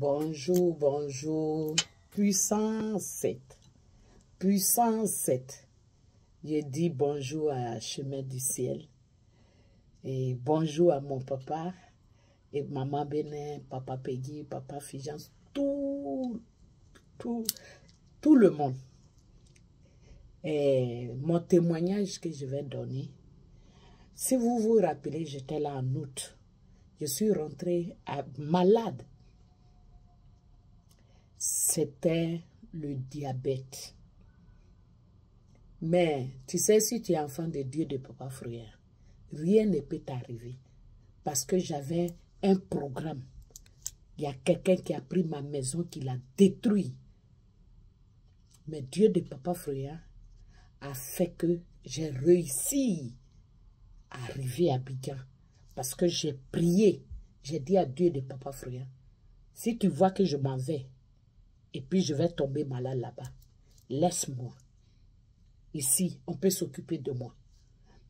Bonjour, bonjour. Puissance 7. Puissance 7. Je dis bonjour à Chemin du Ciel. Et bonjour à mon papa et maman Bénin, papa Peggy, papa Fijans, tout le monde. Et mon témoignage que je vais donner, si vous vous rappelez, j'étais là en août. Je suis rentrée malade. C'était le diabète. Mais tu sais, si tu es enfant de Dieu, de Papa Frère, rien ne peut t'arriver. Parce que j'avais un programme. Il y a quelqu'un qui a pris ma maison, qui l'a détruit. Mais Dieu de Papa Frère a fait que j'ai réussi à arriver à Abidjan. Parce que j'ai prié. J'ai dit à Dieu de Papa Frère, si tu vois que je m'en vais, et puis je vais tomber malade là-bas, laisse-moi. Ici, on peut s'occuper de moi.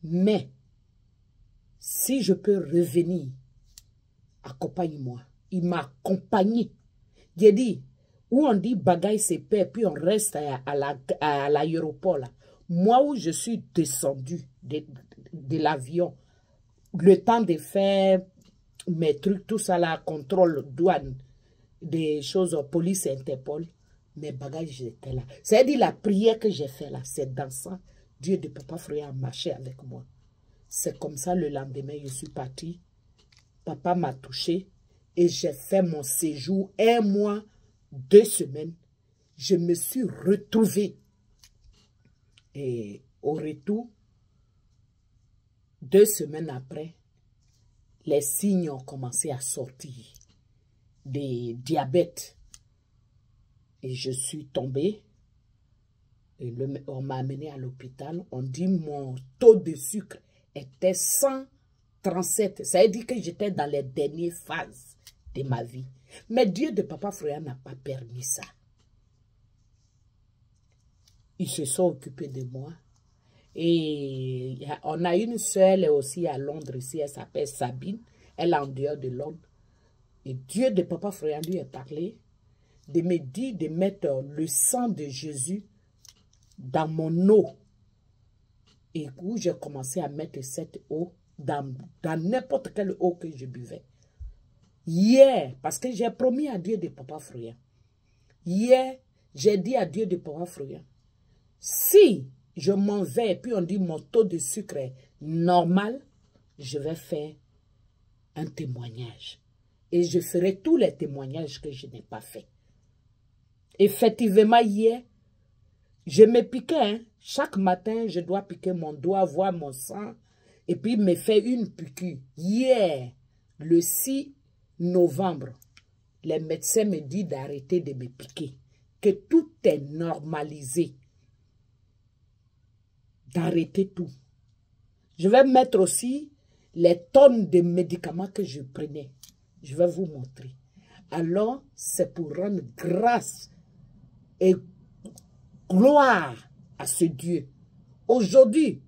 Mais, si je peux revenir, accompagne-moi. Il m'a accompagné. J'ai dit, où on dit bagaille c'est paix, puis on reste à l'aéroport là. Moi où je suis descendu de l'avion, le temps de faire mes trucs, tout ça là, contrôle, douane, des choses, police et Interpol, mes bagages, j'étais là. C'est-à-dire la prière que j'ai fait là, c'est dans ça. Dieu de Papa Frère a marché avec moi. C'est comme ça, le lendemain, je suis partie. Papa m'a touché et j'ai fait mon séjour 1 mois, 2 semaines. Je me suis retrouvée. Et au retour, 2 semaines après, les signes ont commencé à sortir. Des diabètes. Et je suis tombée. Et on m'a amené à l'hôpital. On dit mon taux de sucre était 137. Ça veut dire que j'étais dans les dernières phases de ma vie. Mais Dieu de Papa Frère n'a pas permis ça. Ils se sont occupés de moi. Et on a une soeur, elle est aussi à Londres ici. Elle s'appelle Sabine. Elle est en dehors de Londres. Et Dieu de Papa Frère lui a parlé de me dire de mettre le sang de Jésus dans mon eau. Et où j'ai commencé à mettre cette eau dans n'importe quelle eau que je buvais. Hier, parce que j'ai promis à Dieu de Papa Frère. Hier, j'ai dit à Dieu de Papa Frère, si je m'en vais et puis on dit mon taux de sucre est normal, je vais faire un témoignage. Et je ferai tous les témoignages que je n'ai pas fait. Effectivement, hier, je me piquais. Hein. Chaque matin, je dois piquer mon doigt, voir mon sang, et puis me faire une piqûre. Hier, le 6 novembre, les médecins me disent d'arrêter de me piquer, que tout est normalisé. D'arrêter tout. Je vais mettre aussi les tonnes de médicaments que je prenais. Je vais vous montrer. Alors, c'est pour rendre grâce et gloire à ce Dieu. Aujourd'hui,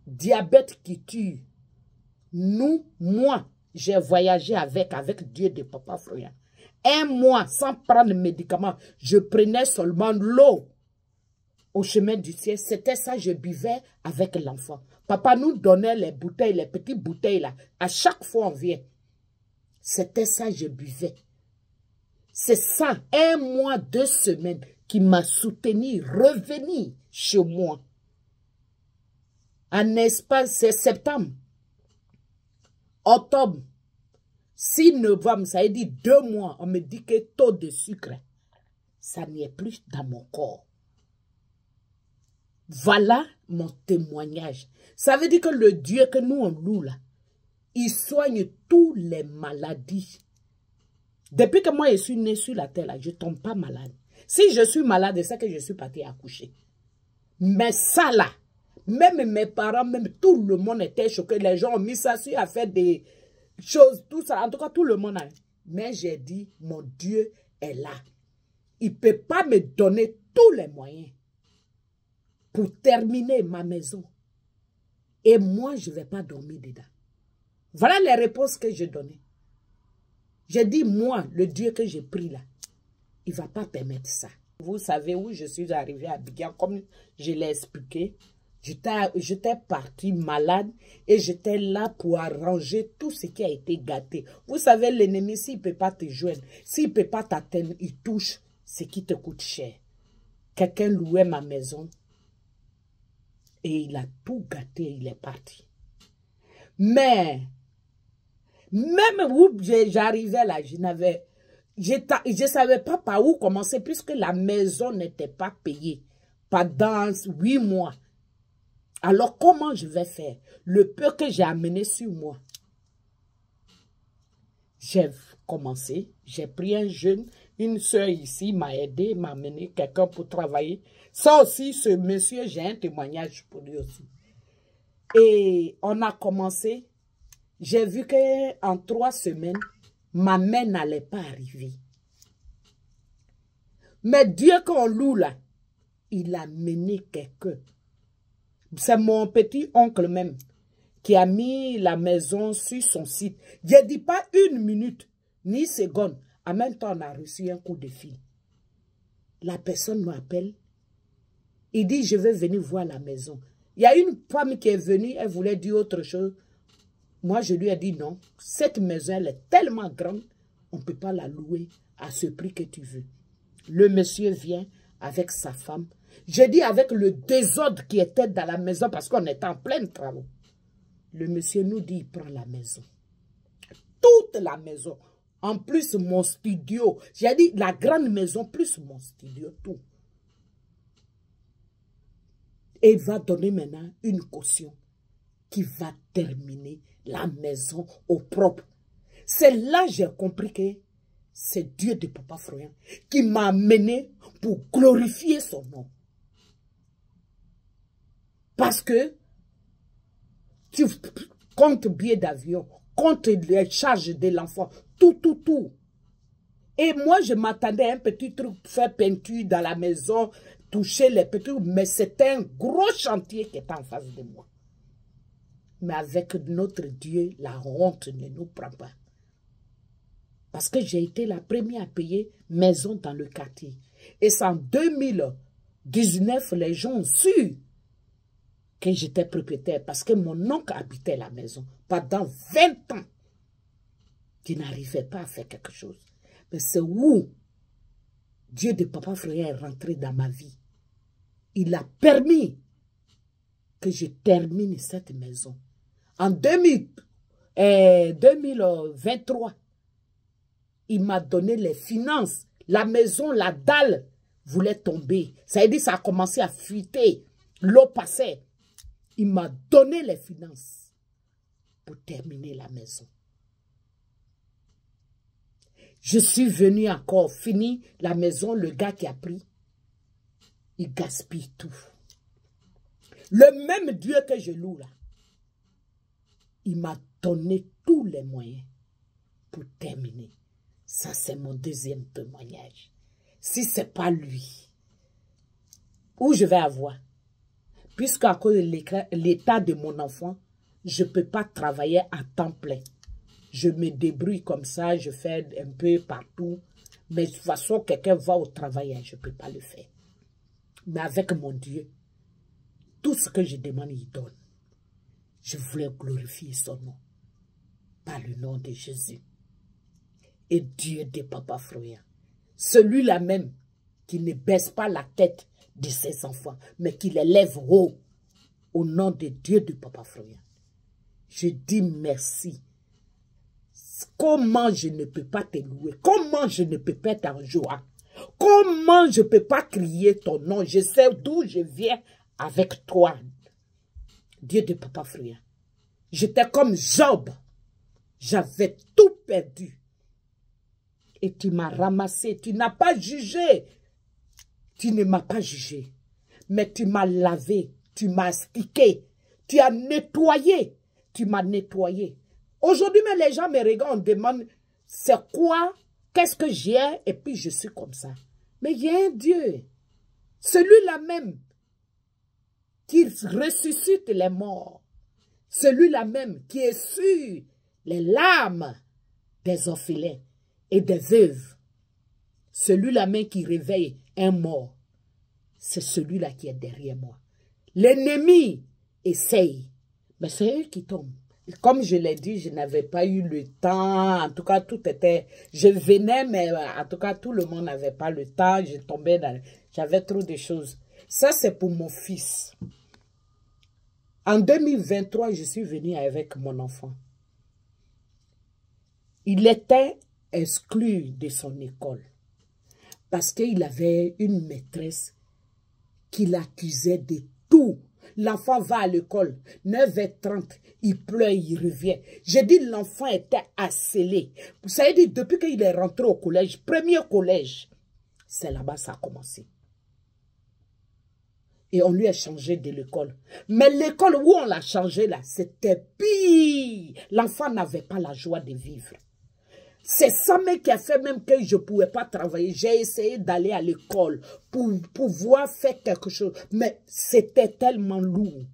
diabète qui tue. Moi, j'ai voyagé avec Dieu de Papa Frère. 1 mois sans prendre de médicaments. Je prenais seulement l'eau au chemin du ciel. C'était ça, je buvais avec l'enfant. Papa nous donnait les bouteilles, les petites bouteilles là. À chaque fois, on vient. C'était ça, je buvais. C'est ça, 1 mois, 2 semaines qui m'a soutenu, revenir chez moi. En espace, c'est septembre, octobre, 6 novembre, ça veut dire 2 mois. On me dit que taux de sucre, ça n'y est plus dans mon corps. Voilà mon témoignage. Ça veut dire que le Dieu que nous on loue là, il soigne toutes les maladies. Depuis que moi je suis née sur la terre, là, je ne tombe pas malade. Si je suis malade, c'est que je suis partie accoucher. Mais ça là, même mes parents, même tout le monde était choqué. Les gens ont mis ça sur à faire des choses, tout ça. En tout cas, tout le monde a. Mais j'ai dit, mon Dieu est là. Il ne peut pas me donner tous les moyens pour terminer ma maison. Et moi, je ne vais pas dormir dedans. Voilà les réponses que je donnais. J'ai dit, moi, le Dieu que j'ai pris là, il ne va pas permettre ça. Vous savez où je suis arrivée à Abidjan, comme je l'ai expliqué. J'étais partie malade et j'étais là pour arranger tout ce qui a été gâté. Vous savez, l'ennemi, s'il ne peut pas te joindre, s'il ne peut pas t'atteindre, il touche ce qui te coûte cher. Quelqu'un louait ma maison et il a tout gâté, il est parti. Mais, même où j'arrivais là, je ne savais pas par où commencer puisque la maison n'était pas payée pendant 8 mois. Alors, comment je vais faire? Le peu que j'ai amené sur moi. J'ai commencé, j'ai pris un jeune, une soeur ici m'a aidé, m'a amené quelqu'un pour travailler. Ça aussi, ce monsieur, j'ai un témoignage pour lui aussi. Et on a commencé. J'ai vu qu'en 3 semaines, ma main n'allait pas arriver. Mais Dieu qu'on loue là, il a mené quelqu'un. C'est mon petit oncle même qui a mis la maison sur son site. Je ne dis pas 1 minute, ni seconde. En même temps, on a reçu un coup de fil. La personne m'appelle. Il dit, je vais venir voir la maison. Il y a une femme qui est venue, elle voulait dire autre chose. Moi, je lui ai dit non. Cette maison, elle est tellement grande, on ne peut pas la louer à ce prix que tu veux. Le monsieur vient avec sa femme. Je dis avec le désordre qui était dans la maison parce qu'on était en plein travaux. Le monsieur nous dit, il prend la maison. Toute la maison. En plus, mon studio. J'ai dit la grande maison plus mon studio, tout. Et il va donner maintenant une caution qui va terminer la maison au propre. C'est là que j'ai compris que c'est Dieu de Papa Froyant qui m'a amené pour glorifier son nom. Parce que tu comptes billets d'avion, comptes les charges de l'enfant, tout. Et moi, je m'attendais à un petit truc, faire peinture dans la maison, toucher les petits, mais c'était un gros chantier qui était en face de moi. Mais avec notre Dieu, la honte ne nous prend pas. Parce que j'ai été la première à payer maison dans le quartier. Et c'est en 2019, les gens ont su que j'étais propriétaire parce que mon oncle habitait la maison pendant 20 ans. Qui n'arrivait pas à faire quelque chose. Mais c'est où Dieu de Papa Froyant est rentré dans ma vie. Il a permis que je termine cette maison. En 2023, il m'a donné les finances. La maison, la dalle voulait tomber. Ça veut dire que ça a commencé à fuiter. L'eau passait. Il m'a donné les finances pour terminer la maison. Je suis venu encore, fini la maison, le gars qui a pris, il gaspille tout. Le même Dieu que je loue là, il m'a donné tous les moyens pour terminer. Ça, c'est mon deuxième témoignage. Si ce n'est pas lui, où je vais avoir? Puisqu'à cause de l'état de mon enfant, je ne peux pas travailler à temps plein. Je me débrouille comme ça, je fais un peu partout. Mais de toute façon, quelqu'un va au travail, je ne peux pas le faire. Mais avec mon Dieu, tout ce que je demande, il donne. Je voulais glorifier son nom. Par le nom de Jésus. Et Dieu de Papa Froyant. Celui-là même qui ne baisse pas la tête de ses enfants, mais qui les lève haut au nom de Dieu de Papa Froyant. Je dis merci. Comment je ne peux pas te louer? Comment je ne peux pas t'en joie? Comment je ne peux pas crier ton nom? Je sais d'où je viens avec toi. Dieu de Papa Froyant. J'étais comme Job. J'avais tout perdu. Et tu m'as ramassé. Tu n'as pas jugé. Tu ne m'as pas jugé. Mais tu m'as lavé. Tu m'as astiqué. Tu as nettoyé. Tu m'as nettoyé. Aujourd'hui, mais les gens me regardent, me demandent, c'est quoi, qu'est-ce que j'ai, et puis je suis comme ça. Mais il y a un Dieu, celui-là même, qui ressuscite les morts, celui-là même qui essuie les larmes des orphelins, et des veuves. Celui-là même qui réveille un mort, c'est celui-là qui est derrière moi. L'ennemi essaye, mais c'est eux qui tombent. Comme je l'ai dit, je n'avais pas eu le temps. En tout cas, tout était... Je venais, mais en tout cas, tout le monde n'avait pas le temps. Je tombais dans... J'avais trop de choses. Ça, c'est pour mon fils. En 2023, je suis venue avec mon enfant. Il était exclu de son école parce qu'il avait une maîtresse qui l'accusait de tout. L'enfant va à l'école, 9h30, il pleure, il revient. J'ai dit l'enfant était harcelé. Vous savez, dit, depuis qu'il est rentré au collège, premier collège, c'est là-bas que ça a commencé. Et on lui a changé de l'école. Mais l'école où on l'a changé là, c'était pire. L'enfant n'avait pas la joie de vivre. C'est ça même qui a fait même que je ne pouvais pas travailler. J'ai essayé d'aller à l'école pour pouvoir faire quelque chose. Mais c'était tellement lourd.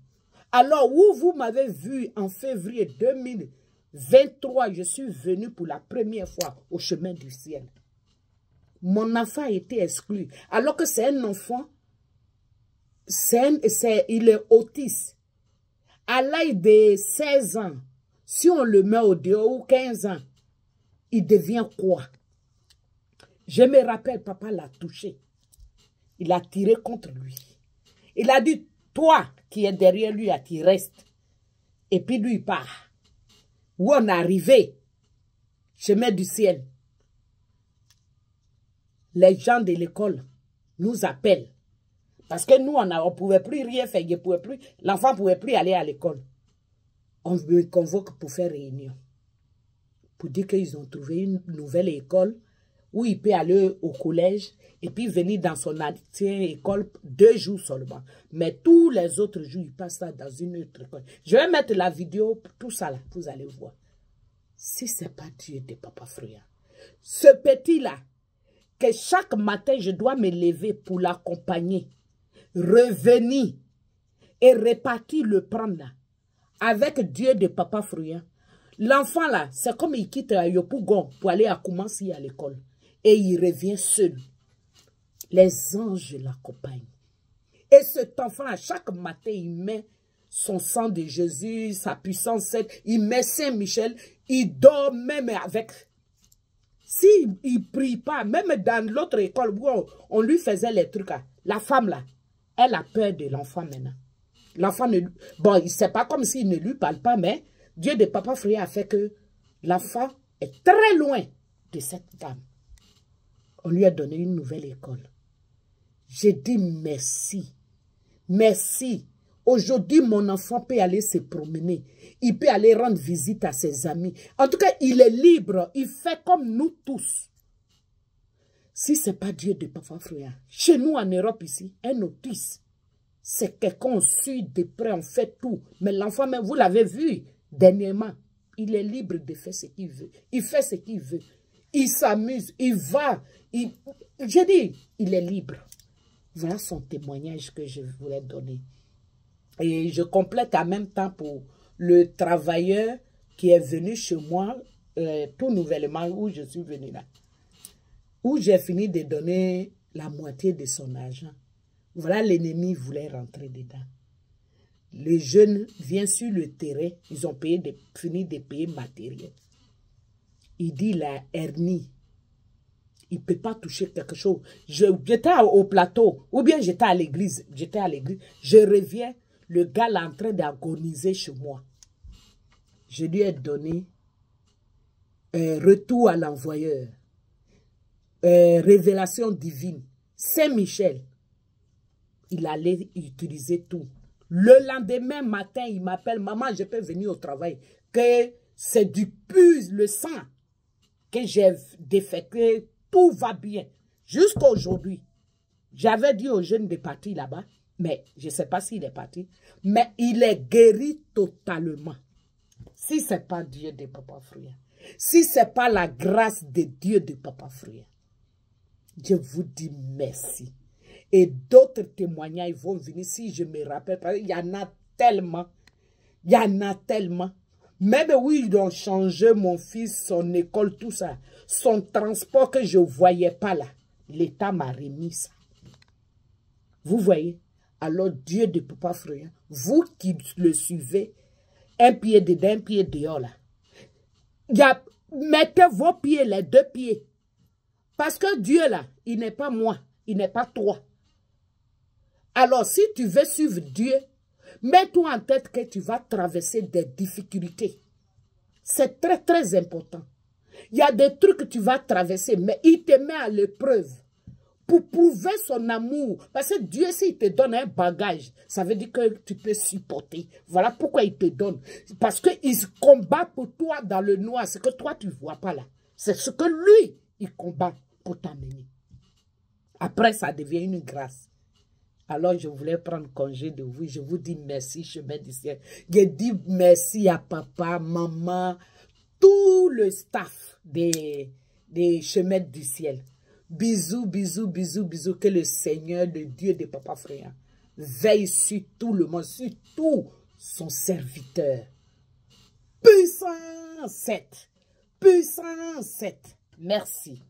Alors, où vous m'avez vu en février 2023, je suis venu pour la première fois au chemin du ciel. Mon enfant a été exclu. Alors que c'est un enfant, il est autiste. À l'âge de 16 ans, si on le met au dehors ou 15 ans, il devient quoi? Je me rappelle, papa l'a touché. Il a tiré contre lui. Il a dit, toi qui es derrière lui, tu restes. Et puis lui, il part. Où on est arrivé, chemin du ciel. Les gens de l'école nous appellent. Parce que nous, on ne pouvait plus rien faire. L'enfant ne pouvait plus aller à l'école. On me convoque pour faire réunion. Pour dire qu'ils ont trouvé une nouvelle école où il peut aller au collège et puis venir dans son ancienne école 2 jours seulement. Mais tous les autres jours, il passe ça dans une autre école. Je vais mettre la vidéo, tout ça là, vous allez voir. Si ce n'est pas Dieu de Papa Fréa, ce petit-là, que chaque matin, je dois me lever pour l'accompagner, revenir et repartir le prendre là, avec Dieu de Papa Fréa. L'enfant là, c'est comme il quitte Yopougon pour aller à Koumassi à l'école. Et il revient seul. Les anges l'accompagnent. Et cet enfant là, chaque matin, il met son sang de Jésus, sa puissance, il met Saint-Michel, il dort même avec. S'il ne prie pas, même dans l'autre école où on lui faisait les trucs là, la femme là, elle a peur de l'enfant maintenant. L'enfant ne... Bon, c'est pas comme s'il ne lui parle pas, mais Dieu de Papa Fréa a fait que l'enfant est très loin de cette dame. On lui a donné une nouvelle école. J'ai dit merci. Merci. Aujourd'hui, mon enfant peut aller se promener. Il peut aller rendre visite à ses amis. En tout cas, il est libre. Il fait comme nous tous. Si ce n'est pas Dieu de Papa Fréa, chez nous en Europe ici, un autiste, c'est quelqu'un, on suit de près, on fait tout. Mais l'enfant, même vous l'avez vu dernièrement, il est libre de faire ce qu'il veut. Il fait ce qu'il veut. Il s'amuse, il va. Je dis, il est libre. Voilà son témoignage que je voulais donner. Et je complète en même temps pour le travailleur qui est venu chez moi tout nouvellement où je suis venu là. Où j'ai fini de donner la moitié de son argent. Voilà, l'ennemi voulait rentrer dedans. Les jeunes viennent sur le terrain, ils ont fini de payer matériel. Il dit la hernie, il ne peut pas toucher quelque chose. J'étais au plateau, ou bien j'étais à l'église, je reviens, le gars est en train d'agoniser chez moi. Je lui ai donné retour à l'envoyeur, révélation divine, Saint-Michel. Il allait utiliser tout. Le lendemain matin, il m'appelle, maman, je peux venir au travail. Que c'est du pur le sang que j'ai déféqué, tout va bien. Jusqu'à aujourd'hui, j'avais dit aux jeunes de partir là-bas, mais je ne sais pas s'il est parti, mais il est guéri totalement. Si ce n'est pas Dieu de Papa Fréa, si ce n'est pas la grâce de Dieu de Papa Fréa, je vous dis merci. Et d'autres témoignages vont venir si je me rappelle. Il y en a tellement. Il y en a tellement. Même oui, ils ont changé mon fils, son école, tout ça. Son transport que je ne voyais pas là. L'État m'a remis ça. Vous voyez? Alors Dieu de Papa Fréhien, vous qui le suivez, un pied dedans, un pied dehors là. Mettez vos pieds, les deux pieds. Parce que Dieu là, il n'est pas moi, il n'est pas toi. Alors si tu veux suivre Dieu, mets-toi en tête que tu vas traverser des difficultés. C'est très, très important. Il y a des trucs que tu vas traverser, mais il te met à l'épreuve pour prouver son amour. Parce que Dieu, s'il te donne un bagage, ça veut dire que tu peux supporter. Voilà pourquoi il te donne. Parce qu'il combat pour toi dans le noir. Ce que toi, tu ne vois pas là. C'est ce que lui, il combat pour t'amener. Après, ça devient une grâce. Alors, je voulais prendre congé de vous. Je vous dis merci, chemin du ciel. Je dis merci à papa, maman, tout le staff des chemins du ciel. Bisous, bisous, bisous, bisous. Que le Seigneur, le Dieu de Papa Fréhien, veille sur tout le monde, sur tout son serviteur. Puissance 7. Puissance 7. Merci.